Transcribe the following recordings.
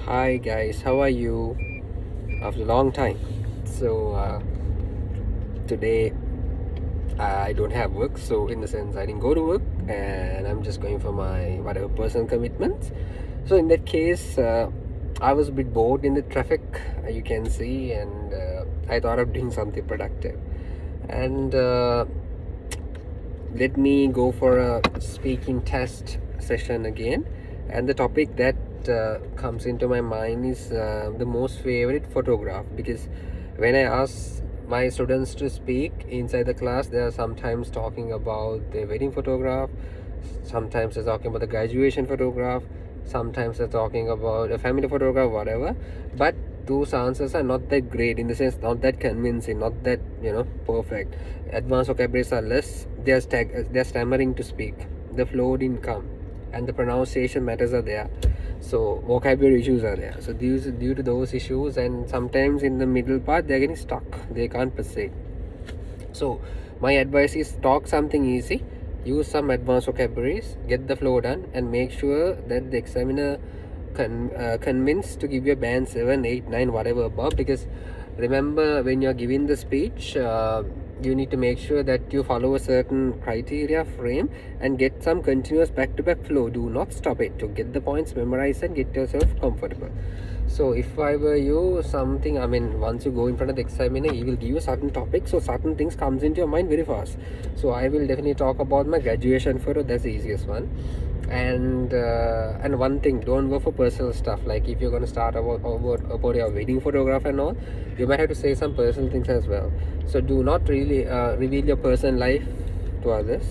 Hi guys, how are you? After a long time. Today I don't have work, so in the sense I didn't go to work and I'm just going for my whatever personal commitments. So in that case, I was a bit bored in the traffic, you can see, and I thought of doing something productive. And let me go for a speaking test session again. And the topic that comes into my mind is the most favorite photograph, because when I ask my students to speak inside the class, they are sometimes talking about their wedding photograph, sometimes they're talking about the graduation photograph, sometimes they're talking about a family photograph, whatever. But those answers are not that great, in the sense not that convincing, not that perfect. Advanced vocabularies are less. They're stammering to speak, the flow didn't come, and the pronunciation matters are there, so vocabulary issues are there. So due to those issues, and sometimes in the middle part they're getting stuck, they can't proceed. So my advice is talk something easy, use some advanced vocabularies, get the flow done, and make sure that the examiner convinced to give you a band 7, 8, 9, whatever above. Because remember, when you're giving the speech, you need to make sure that you follow a certain criteria frame and get some continuous back-to-back flow. Do not stop it, to get the points memorized and get yourself comfortable. So if I were you, once you go in front of the examiner, he will give you certain topics, so certain things comes into your mind very fast. So I will definitely talk about my graduation photo. That's the easiest one. And one thing, don't go for personal stuff. Like if you're going to start about your wedding photograph and all, you might have to say some personal things as well. So do not really reveal your personal life to others,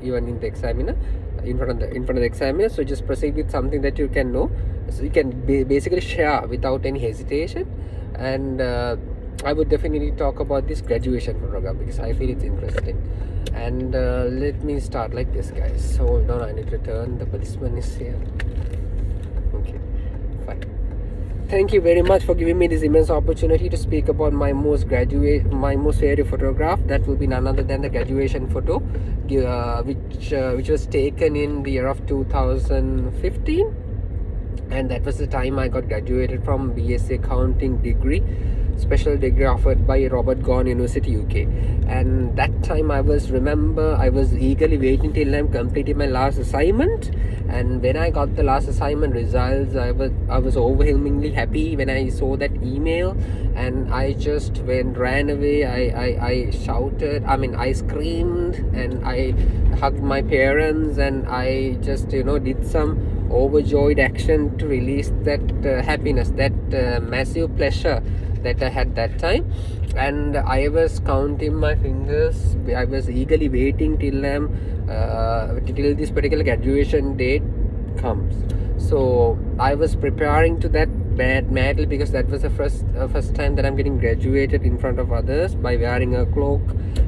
even in the examiner, in front of the examiner. So just proceed with something that you can know, so you can basically share without any hesitation. And I would definitely talk about this graduation photograph because I feel it's interesting. And let me start like this, guys. Hold on, I need to turn. The policeman is here. Okay, fine. Thank you very much for giving me this immense opportunity to speak about my most favorite photograph. That will be none other than the graduation photo, which was taken in the year of 2015. And that was the time I got graduated from BSc Accounting degree, special degree offered by Robert Gone University, UK. And that time I was eagerly waiting till I'm completing my last assignment. And when I got the last assignment results, I was overwhelmingly happy when I saw that email, and I just ran away. I shouted, I screamed, and I hugged my parents, and I just did some overjoyed action to release that happiness, that massive pleasure that I had that time. And I was counting my fingers. I was eagerly waiting till this particular graduation date comes. So I was preparing to that madly, because that was the first time that I'm getting graduated in front of others by wearing a cloak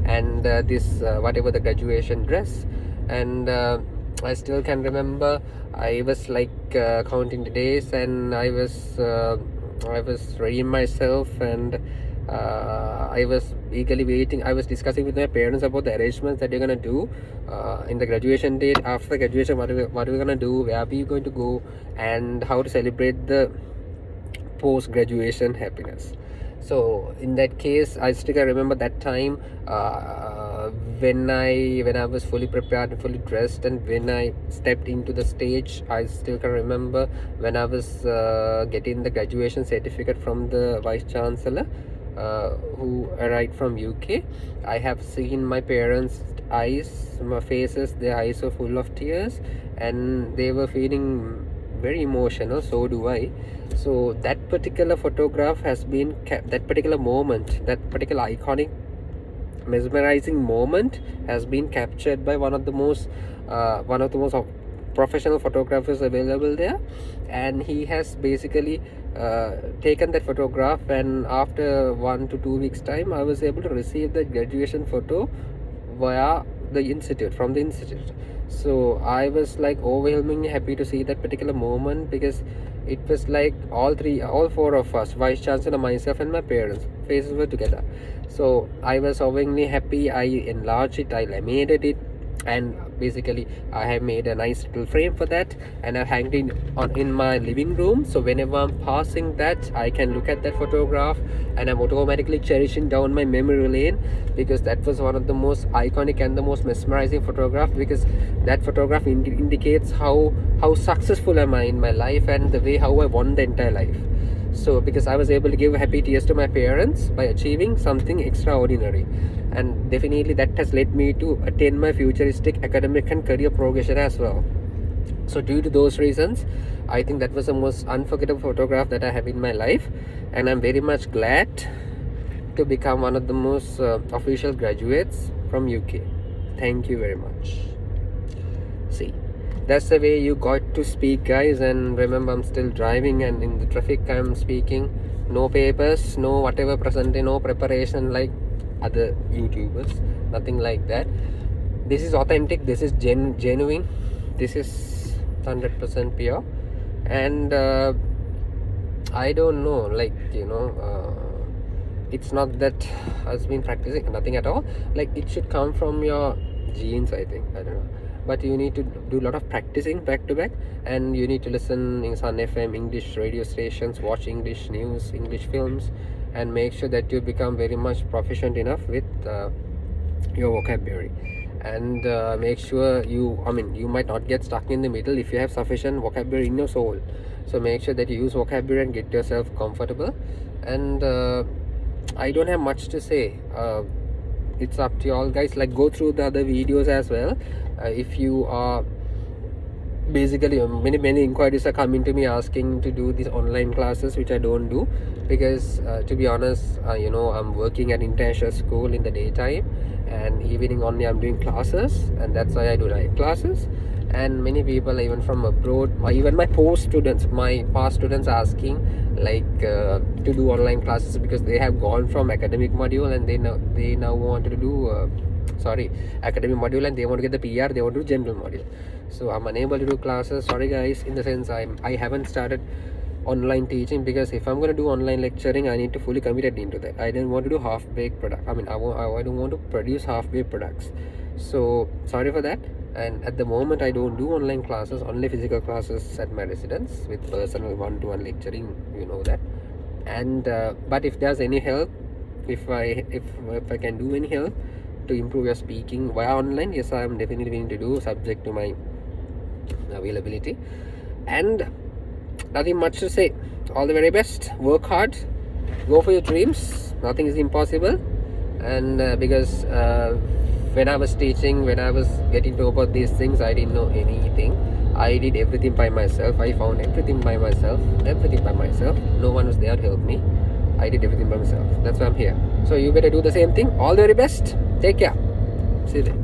and this whatever the graduation dress. And I still can remember, I was like counting the days, and I was readying myself, and I was eagerly waiting. I was discussing with my parents about the arrangements that they're gonna do in the graduation date. After the graduation, what are we gonna do, where are we going to go, and how to celebrate the post-graduation happiness. So in that case, I still can remember that time when I was fully prepared and fully dressed, and when I stepped into the stage. I still can remember when I was getting the graduation certificate from the Vice Chancellor, who arrived from UK. I have seen my parents' eyes, my faces, their eyes were full of tears, and they were feeling very emotional. So do I. So that particular photograph has been that particular moment, that particular iconic, mesmerizing moment has been captured by one of the most professional photographers available there. And he has basically taken that photograph, and after 1 to 2 weeks time, I was able to receive the graduation photo from the institute. So I was like overwhelmingly happy to see that particular moment, because it was like all four of us, Vice Chancellor, myself, and my parents, faces were together. So I was overwhelmingly happy. I enlarged it, I laminated it, and basically I have made a nice little frame for that, and I've hanged it in my living room, so whenever I'm passing that, I can look at that photograph and I'm automatically cherishing down my memory lane, because that was one of the most iconic and the most mesmerizing photograph, because that photograph indicates how successful am I in my life, and the way how I won the entire life. So because I was able to give happy tears to my parents by achieving something extraordinary, and definitely that has led me to attain my futuristic academic and career progression as well. So due to those reasons, I think that was the most unforgettable photograph that I have in my life, and I'm very much glad to become one of the most official graduates from UK. Thank you very much. See, that's the way you got to speak, guys. And remember, I'm still driving, and in the traffic I'm speaking. No papers, no whatever presentation, no preparation like other YouTubers, nothing like that. This is authentic, this is genuine, this is 100% pure. And I don't know, like, it's not that I've been practicing, nothing at all. Like, it should come from your genes, I think. I don't know, but you need to do a lot of practicing back to back, and you need to listen in Sun FM, English radio stations, watch English news, English films, and make sure that you become very much proficient enough with your vocabulary. And make sure you might not get stuck in the middle if you have sufficient vocabulary in your soul. So make sure that you use vocabulary and get yourself comfortable. And I don't have much to say. It's up to you all, guys. Like, go through the other videos as well. If you are basically, many inquiries are coming to me asking to do these online classes, which I don't do, because to be honest, I'm working at international school in the daytime, and evening only I'm doing classes, and that's why I do night classes. And many people, even from abroad, even my past students asking like to do online classes, because they have gone from academic module and they now want to do academic module, and they want to get the PR, they want to do general module. So I'm unable to do classes, sorry guys, in the sense I haven't started online teaching, because if I'm going to do online lecturing, I need to fully committed into that. I don't want to do half-baked product. I don't want to produce half-baked products. So sorry for that. And at the moment, I don't do online classes, only physical classes at my residence with personal one-to-one lecturing, you know that. And but if there's any help, if I can do any help to improve your speaking via online, yes, I am definitely willing to do, subject to my availability. And nothing much to say. All the very best. Work hard. Go for your dreams. Nothing is impossible. And because when I was teaching, when I was getting to know about these things, I didn't know anything. I did everything by myself. I found everything by myself. No one was there to help me. I did everything by myself. That's why I'm here. So you better do the same thing. All the very best. Take care. See you then.